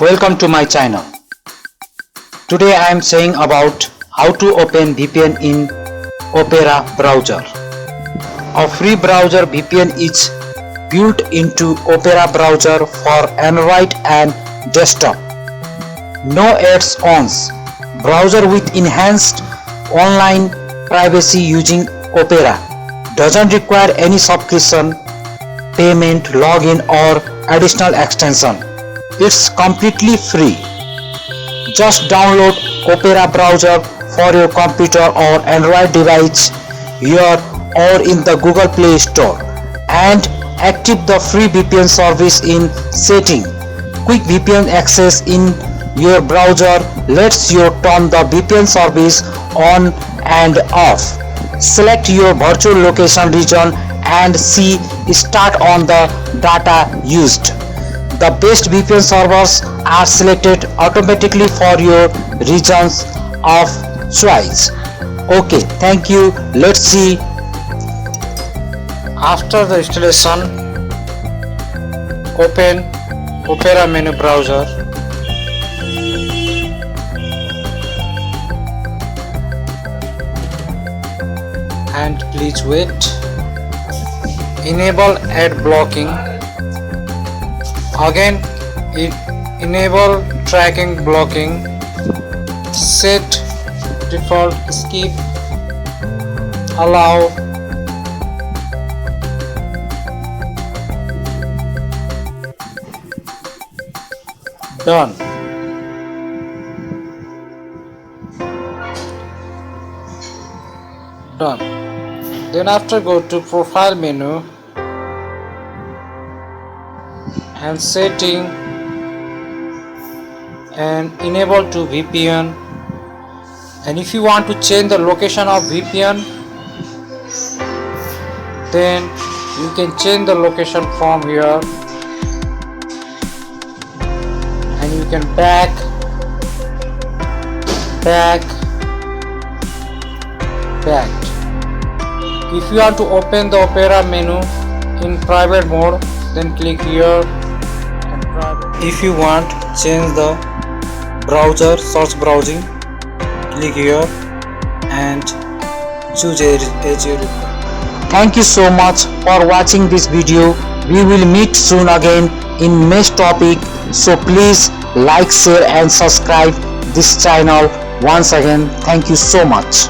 Welcome to my channel. Today I am saying about how to open VPN in Opera browser. A free browser VPN is built into Opera browser for Android and desktop. No add-ons. Browser with enhanced online privacy using Opera. Doesn't require any subscription, payment, login or additional extension. It's completely free. Just download Opera browser for your computer or Android device here or in the Google Play Store and active the free VPN service in setting. Quick VPN access in your browser lets you turn the VPN service on and off. Select your virtual location region and see start on the data used. The best VPN servers are selected automatically for your regions of choice. Okay, thank you. Let's see. After the installation, open Opera menu browser. And please wait. Enable ad blocking. Again, enable tracking blocking. Set default skip. Allow. Done. Done. Then after go to profile menu and setting and enable to VPN, and if you want to change the location of VPN, then you can change the location from here and you can back. If you want to open the Opera menu in private mode, then click here and private. If you want change the browser search browsing, click here and choose as you require. Thank you so much for watching this video. We will meet soon again in next topic. So please like, share and subscribe this channel. Once again, thank you so much.